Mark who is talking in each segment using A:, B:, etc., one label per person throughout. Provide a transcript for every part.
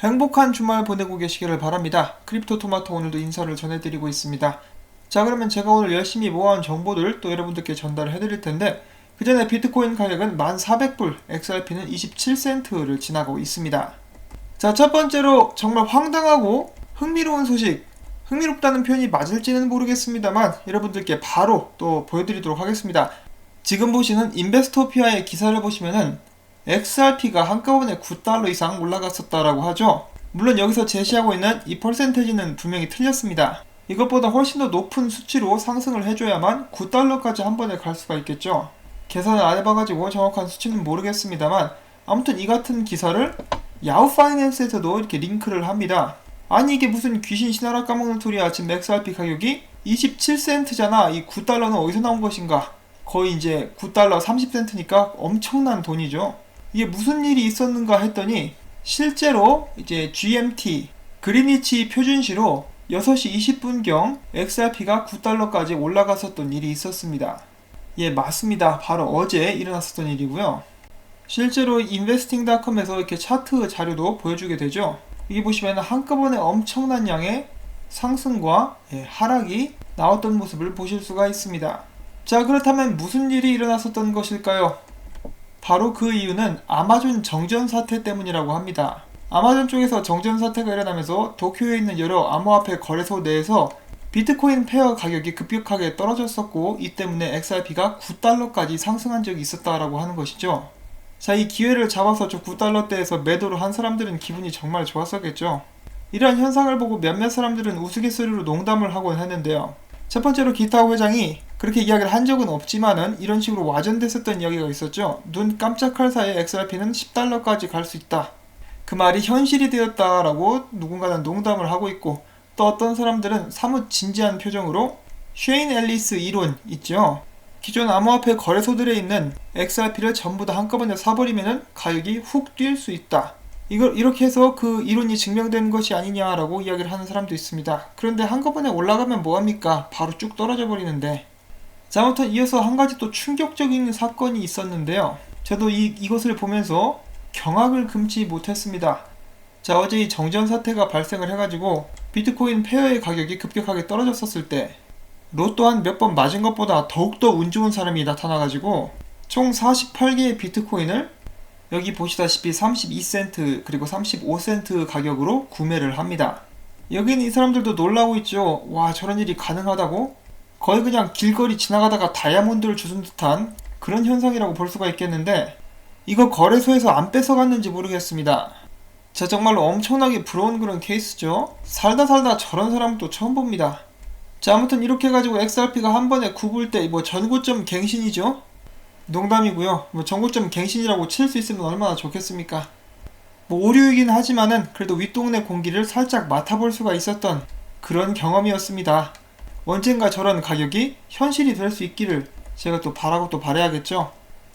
A: 행복한 주말 보내고 계시기를 바랍니다. 크립토토마토 오늘도 인사를 전해드리고 있습니다. 자, 그러면 제가 오늘 열심히 모아온 정보들 또 여러분들께 전달을 해드릴 텐데, 그 전에 비트코인 가격은 1400불, XRP는 27센트를 지나고 있습니다. 자, 첫 번째로 정말 황당하고 흥미로운 소식, 흥미롭다는 표현이 맞을지는 모르겠습니다만 여러분들께 바로 또 보여드리도록 하겠습니다. 지금 보시는 인베스토피아의 기사를 보시면은 XRP가 한꺼번에 9달러 이상 올라갔었다라고 하죠. 물론 여기서 제시하고 있는 이 퍼센테이지는 분명히 틀렸습니다. 이것보다 훨씬 더 높은 수치로 상승을 해줘야만 9달러까지 한 번에 갈 수가 있겠죠. 계산을 안 해봐가지고 정확한 수치는 모르겠습니다만 아무튼 이 같은 기사를 야후 파이낸스에서도 이렇게 링크를 합니다. 아니 이게 무슨 귀신 신하라 까먹는 소리야. 지금 XRP 가격이 27센트잖아. 이 9달러는 어디서 나온 것인가. 거의 이제 9달러 30센트니까 엄청난 돈이죠. 이게 무슨 일이 있었는가 했더니 실제로 이제 GMT 그리니치 표준시로 6시 20분경 XRP가 9달러까지 올라갔었던 일이 있었습니다. 예, 맞습니다. 바로 어제 일어났었던 일이고요. 실제로 investing.com에서 이렇게 차트 자료도 보여주게 되죠. 여기 보시면 한꺼번에 엄청난 양의 상승과 하락이 나왔던 모습을 보실 수가 있습니다. 자, 그렇다면 무슨 일이 일어났었던 것일까요? 바로 그 이유는 아마존 정전 사태 때문이라고 합니다. 아마존 쪽에서 정전 사태가 일어나면서 도쿄에 있는 여러 암호화폐 거래소 내에서 비트코인 페어 가격이 급격하게 떨어졌었고 이 때문에 XRP가 9달러까지 상승한 적이 있었다라고 하는 것이죠. 자, 이 기회를 잡아서 저 9달러대에서 매도를 한 사람들은 기분이 정말 좋았었겠죠. 이러한 현상을 보고 몇몇 사람들은 우스갯소리로 농담을 하곤 했는데요. 첫 번째로 기타오 회장이 그렇게 이야기를 한 적은 없지만은 이런 식으로 와전됐었던 이야기가 있었죠. 눈 깜짝할 사이에 XRP는 10달러까지 갈 수 있다. 그 말이 현실이 되었다라고 누군가는 농담을 하고 있고, 또 어떤 사람들은 사뭇 진지한 표정으로 쉐인 앨리스 이론 있죠. 기존 암호화폐 거래소들에 있는 XRP를 전부 다 한꺼번에 사버리면은 가격이 훅 뛸 수 있다. 이걸 이렇게 해서 그 이론이 증명되는 것이 아니냐라고 이야기를 하는 사람도 있습니다. 그런데 한꺼번에 올라가면 뭐합니까? 바로 쭉 떨어져 버리는데. 자, 아무튼 이어서 한 가지 또 충격적인 사건이 있었는데요. 저도 이것을 보면서 경악을 금치 못했습니다. 자, 어제 이 정전 사태가 발생을 해가지고 비트코인 페어의 가격이 급격하게 떨어졌었을 때 로또 한 몇 번 맞은 것보다 더욱더 운 좋은 사람이 나타나가지고 총 48개의 비트코인을 여기 보시다시피 32센트 그리고 35센트 가격으로 구매를 합니다. 여기는 이 사람들도 놀라고 있죠. 와, 저런 일이 가능하다고? 거의 그냥 길거리 지나가다가 다이아몬드를 주운 듯한 그런 현상이라고 볼 수가 있겠는데 이거 거래소에서 안 뺏어갔는지 모르겠습니다. 자, 정말로 엄청나게 부러운 그런 케이스죠. 살다 저런 사람은 또 처음 봅니다. 자, 아무튼 이렇게 해가지고 XRP가 한 번에 굽을 때 뭐 전고점 갱신이죠. 농담이고요. 뭐 전고점 갱신이라고 칠 수 있으면 얼마나 좋겠습니까? 뭐 오류이긴 하지만은 그래도 윗동네 공기를 살짝 맡아볼 수가 있었던 그런 경험이었습니다. 언젠가 저런 가격이 현실이 될 수 있기를 제가 또 바라고 또 바라야겠죠.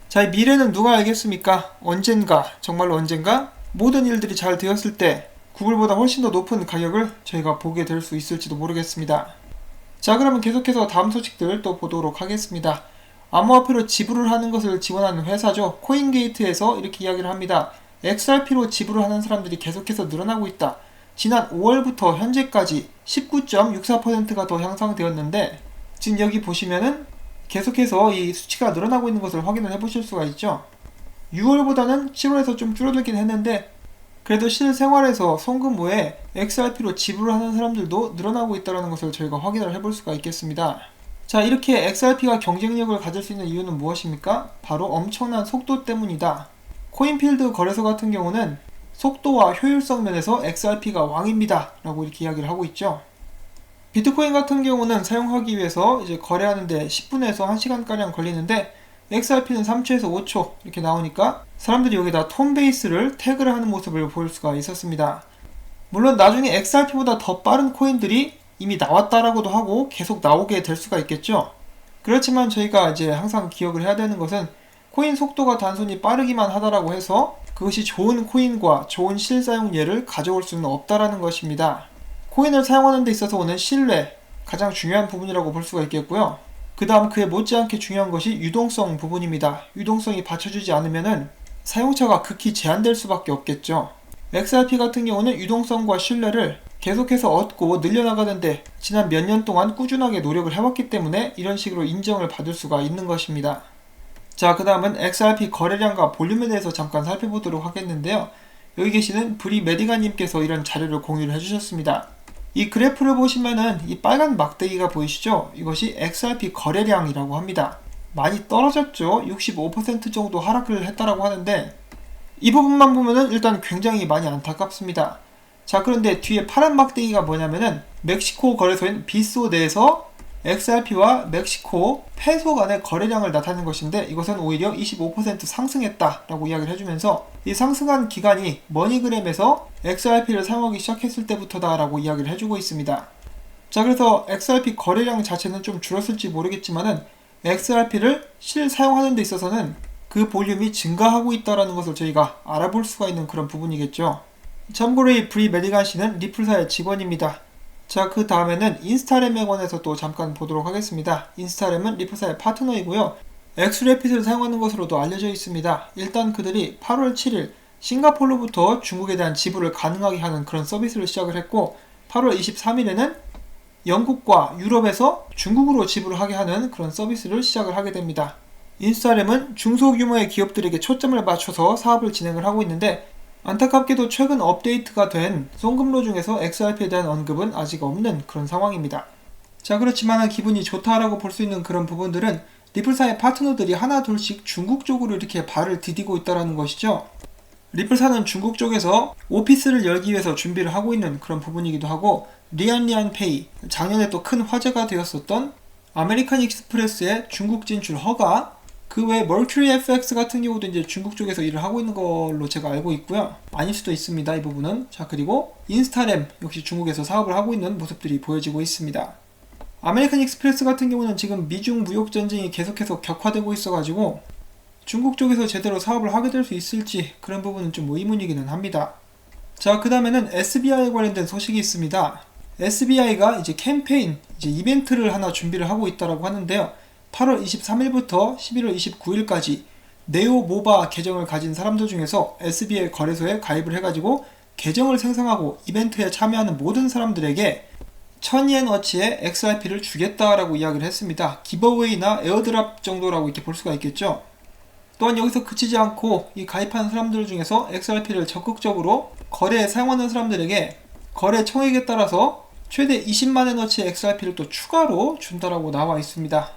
A: 자, 이 미래는 누가 알겠습니까? 언젠가, 정말로 언젠가 모든 일들이 잘 되었을 때 구글보다 훨씬 더 높은 가격을 저희가 보게 될 수 있을지도 모르겠습니다. 자, 그러면 계속해서 다음 소식들 또 보도록 하겠습니다. 암호화폐로 지불을 하는 것을 지원하는 회사죠. 코인게이트에서 이렇게 이야기를 합니다. XRP로 지불을 하는 사람들이 계속해서 늘어나고 있다. 지난 5월부터 현재까지 19.64%가 더 향상되었는데 지금 여기 보시면은 계속해서 이 수치가 늘어나고 있는 것을 확인을 해보실 수가 있죠. 6월보다는 7월에서 좀 줄어들긴 했는데 그래도 실생활에서 송금 후에 XRP로 지불을 하는 사람들도 늘어나고 있다는 것을 저희가 확인을 해볼 수가 있겠습니다. 자, 이렇게 XRP가 경쟁력을 가질 수 있는 이유는 무엇입니까? 바로 엄청난 속도 때문이다. 코인필드 거래소 같은 경우는 속도와 효율성 면에서 XRP가 왕입니다 라고 이렇게 이야기를 하고 있죠. 비트코인 같은 경우는 사용하기 위해서 이제 거래하는데 10분에서 1시간가량 걸리는데 XRP는 3초에서 5초 이렇게 나오니까 사람들이 여기다 톤베이스를 태그를 하는 모습을 볼 수가 있었습니다. 물론 나중에 XRP보다 더 빠른 코인들이 이미 나왔다라고도 하고 계속 나오게 될 수가 있겠죠. 그렇지만 저희가 이제 항상 기억을 해야 되는 것은 코인 속도가 단순히 빠르기만 하다라고 해서 그것이 좋은 코인과 좋은 실사용 예를 가져올 수는 없다라는 것입니다. 코인을 사용하는 데 있어서 오는 신뢰, 가장 중요한 부분이라고 볼 수가 있겠고요. 그 다음 그에 못지않게 중요한 것이 유동성 부분입니다. 유동성이 받쳐주지 않으면은 사용처가 극히 제한될 수밖에 없겠죠. XRP 같은 경우는 유동성과 신뢰를 계속해서 얻고 늘려나가는데 지난 몇 년 동안 꾸준하게 노력을 해왔기 때문에 이런 식으로 인정을 받을 수가 있는 것입니다. 자, 그 다음은 XRP 거래량과 볼륨에 대해서 잠깐 살펴보도록 하겠는데요. 여기 계시는 브리메디가님께서 이런 자료를 공유를 해주셨습니다. 이 그래프를 보시면은 이 빨간 막대기가 보이시죠? 이것이 XRP 거래량이라고 합니다. 많이 떨어졌죠? 65% 정도 하락을 했다라고 하는데 이 부분만 보면은 일단 굉장히 많이 안타깝습니다. 자, 그런데 뒤에 파란 막대기가 뭐냐면은 멕시코 거래소인 비소 내에서 XRP와 멕시코 페소 간의 거래량을 나타낸 것인데 이것은 오히려 25% 상승했다라고 이야기를 해주면서 이 상승한 기간이 머니그램에서 XRP를 사용하기 시작했을 때부터다라고 이야기를 해주고 있습니다. 자, 그래서 XRP 거래량 자체는 좀 줄었을지 모르겠지만은 XRP를 실사용하는 데 있어서는 그 볼륨이 증가하고 있다는 것을 저희가 알아볼 수가 있는 그런 부분이겠죠. 참고로 이 브리메디간 씨는 리플사의 직원입니다. 자, 그 다음에는 인스타램에 관해서 또 잠깐 보도록 하겠습니다. 인스타램은 리플사의 파트너이고요. 엑스래핏을 사용하는 것으로도 알려져 있습니다. 일단 그들이 8월 7일 싱가포르로부터 중국에 대한 지불을 가능하게 하는 그런 서비스를 시작을 했고 8월 23일에는 영국과 유럽에서 중국으로 지불을 하게 하는 그런 서비스를 시작을 하게 됩니다. 인스타램은 중소규모의 기업들에게 초점을 맞춰서 사업을 진행을 하고 있는데 안타깝게도 최근 업데이트가 된 송금로 중에서 XRP에 대한 언급은 아직 없는 그런 상황입니다. 자, 그렇지만 기분이 좋다라고 볼 수 있는 그런 부분들은 리플사의 파트너들이 하나 둘씩 중국 쪽으로 이렇게 발을 디디고 있다는 것이죠. 리플사는 중국 쪽에서 오피스를 열기 위해서 준비를 하고 있는 그런 부분이기도 하고 리안리안페이, 작년에 또 큰 화제가 되었었던 아메리칸 익스프레스의 중국 진출 허가, 그 외에 머큐리 FX 같은 경우도 이제 중국 쪽에서 일을 하고 있는 걸로 제가 알고 있고요. 아닐 수도 있습니다, 이 부분은. 자, 그리고 인스타램 역시 중국에서 사업을 하고 있는 모습들이 보여지고 있습니다. 아메리칸 익스프레스 같은 경우는 지금 미중 무역 전쟁이 계속해서 격화되고 있어가지고 중국 쪽에서 제대로 사업을 하게 될 수 있을지 그런 부분은 좀 의문이기는 합니다. 자, 그 다음에는 SBI에 관련된 소식이 있습니다. SBI가 이제 캠페인, 이벤트를 하나 준비를 하고 있다라고 하는데요. 8월 23일부터 11월 29일까지 네오 모바 계정을 가진 사람들 중에서 SBI 거래소에 가입을 해가지고 계정을 생성하고 이벤트에 참여하는 모든 사람들에게 1000엔어치의 XRP를 주겠다라고 이야기를 했습니다. 기버웨이나 에어드랍 정도라고 이렇게 볼 수가 있겠죠. 또한 여기서 그치지 않고 이 가입하는 사람들 중에서 XRP를 적극적으로 거래에 사용하는 사람들에게 거래 총액에 따라서 최대 20만엔어치의 XRP를 또 추가로 준다라고 나와 있습니다.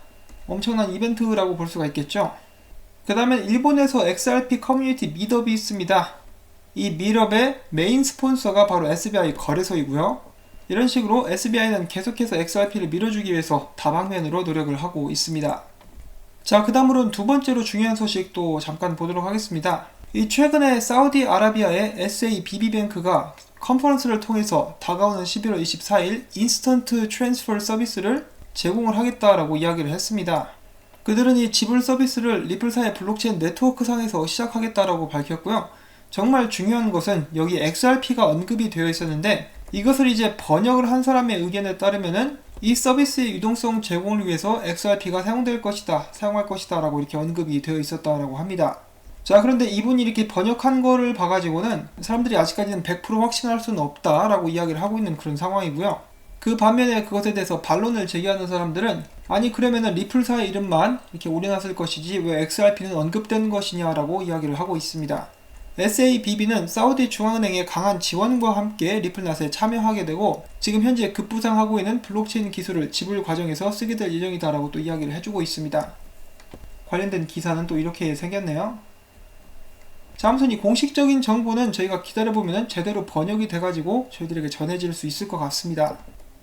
A: 엄청난 이벤트라고 볼 수가 있겠죠. 그 다음에 일본에서 XRP 커뮤니티 미더비 있습니다. 이 미럽의 메인 스폰서가 바로 SBI 거래소이고요. 이런 식으로 SBI는 계속해서 XRP를 밀어주기 위해서 다방면으로 노력을 하고 있습니다. 자, 그 다음으로는 두 번째로 중요한 소식도 잠깐 보도록 하겠습니다. 이 최근에 사우디아라비아의 SABB뱅크가 컨퍼런스를 통해서 다가오는 11월 24일 인스턴트 트랜스퍼 서비스를 제공을 하겠다라고 이야기를 했습니다. 그들은 이 지불 서비스를 리플사의 블록체인 네트워크 상에서 시작하겠다라고 밝혔고요. 정말 중요한 것은 여기 XRP가 언급이 되어 있었는데 이것을 이제 번역을 한 사람의 의견에 따르면은 이 서비스의 유동성 제공을 위해서 XRP가 사용할 것이다 라고 이렇게 언급이 되어 있었다라고 합니다. 자, 그런데 이분이 이렇게 번역한 거를 봐가지고는 사람들이 아직까지는 100% 확신할 수는 없다라고 이야기를 하고 있는 그런 상황이고요. 그 반면에 그것에 대해서 반론을 제기하는 사람들은 아니 그러면은 리플사의 이름만 이렇게 올려놨을 것이지 왜 XRP는 언급된 것이냐라고 이야기를 하고 있습니다. SABB는 사우디 중앙은행의 강한 지원과 함께 리플낫에 참여하게 되고 지금 현재 급부상하고 있는 블록체인 기술을 지불 과정에서 쓰게 될 예정이다라고 또 이야기를 해주고 있습니다. 관련된 기사는 또 이렇게 생겼네요. 자, 아무튼 이 공식적인 정보는 저희가 기다려보면 제대로 번역이 돼가지고 저희들에게 전해질 수 있을 것 같습니다.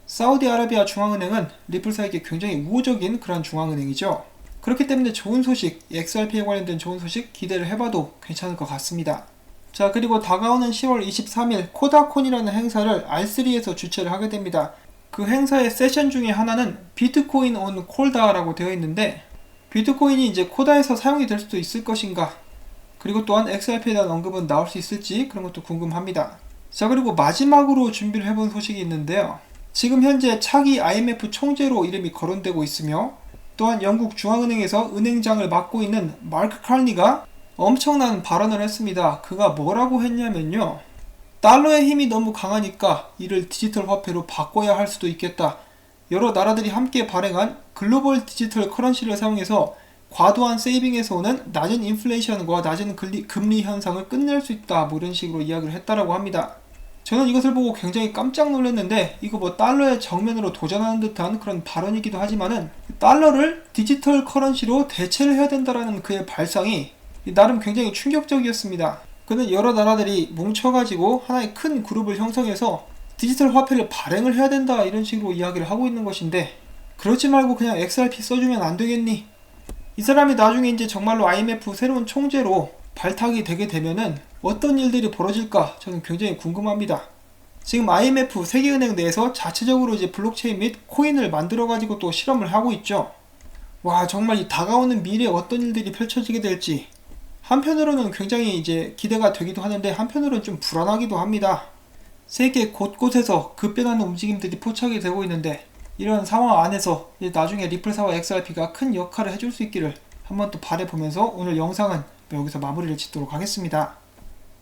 A: 사우디아라비아 중앙은행은 리플사에게 굉장히 우호적인 그런 중앙은행이죠. 그렇기 때문에 좋은 소식, XRP에 관련된 좋은 소식 기대를 해봐도 괜찮을 것 같습니다. 자, 그리고 다가오는 10월 23일 코다콘이라는 행사를 R3에서 주최를 하게 됩니다. 그 행사의 세션 중에 하나는 비트코인 온 콜다라고 되어 있는데 비트코인이 이제 코다에서 사용이 될 수도 있을 것인가, 그리고 또한 XRP에 대한 언급은 나올 수 있을지 그런 것도 궁금합니다. 자, 그리고 마지막으로 준비를 해본 소식이 있는데요. 지금 현재 차기 IMF 총재로 이름이 거론되고 있으며 또한 영국 중앙은행에서 은행장을 맡고 있는 마크 칼니가 엄청난 발언을 했습니다. 그가 뭐라고 했냐면요. 달러의 힘이 너무 강하니까 이를 디지털 화폐로 바꿔야 할 수도 있겠다. 여러 나라들이 함께 발행한 글로벌 디지털 커런시를 사용해서 과도한 세이빙에서 오는 낮은 인플레이션과 낮은 금리 현상을 끝낼 수 있다. 뭐 이런 식으로 이야기를 했다라고 합니다. 저는 이것을 보고 굉장히 깜짝 놀랐는데, 이거 뭐 달러의 정면으로 도전하는 듯한 그런 발언이기도 하지만은, 달러를 디지털 커런시로 대체를 해야 된다라는 그의 발상이 나름 굉장히 충격적이었습니다. 그는 여러 나라들이 뭉쳐가지고 하나의 큰 그룹을 형성해서 디지털 화폐를 발행을 해야 된다 이런 식으로 이야기를 하고 있는 것인데, 그러지 말고 그냥 XRP 써주면 안 되겠니? 이 사람이 나중에 이제 정말로 IMF 새로운 총재로 발탁이 되게 되면은 어떤 일들이 벌어질까 저는 굉장히 궁금합니다. 지금 IMF 세계은행 내에서 자체적으로 이제 블록체인 및 코인을 만들어 가지고 또 실험을 하고 있죠. 와, 정말 이 다가오는 미래에 어떤 일들이 펼쳐지게 될지 한편으로는 굉장히 이제 기대가 되기도 하는데, 한편으로는 좀 불안하기도 합니다. 세계 곳곳에서 급변하는 움직임들이 포착이 되고 있는데, 이런 상황 안에서 이제 나중에 리플사와 XRP가 큰 역할을 해줄 수 있기를 한번 또 바라보면서 오늘 영상은 여기서 마무리를 짓도록 하겠습니다.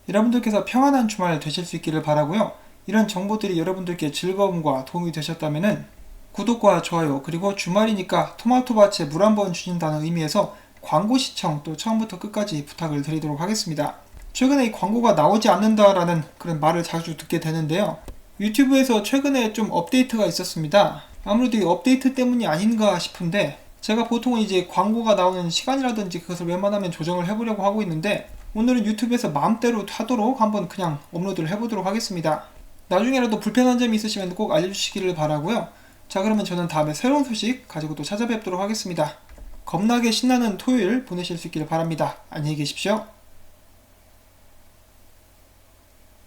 A: 여러분들께서 평안한 주말 되실 수 있기를 바라고요. 이런 정보들이 여러분들께 즐거움과 도움이 되셨다면은 구독과 좋아요, 그리고 주말이니까 토마토밭에 물 한번 주신다는 의미에서 광고 시청 또 처음부터 끝까지 부탁을 드리도록 하겠습니다. 최근에 이 광고가 나오지 않는다라는 그런 말을 자주 듣게 되는데요. 유튜브에서 최근에 좀 업데이트가 있었습니다. 아무래도 이 업데이트 때문이 아닌가 싶은데, 제가 보통은 이제 광고가 나오는 시간이라든지 그것을 웬만하면 조정을 해보려고 하고 있는데, 오늘은 유튜브에서 마음대로 하도록 한번 그냥 업로드를 해보도록 하겠습니다. 나중에라도 불편한 점이 있으시면 꼭 알려주시기를 바라고요. 자, 그러면 저는 다음에 새로운 소식 가지고 또 찾아뵙도록 하겠습니다. 겁나게 신나는 토요일 보내실 수 있기를 바랍니다. 안녕히 계십시오.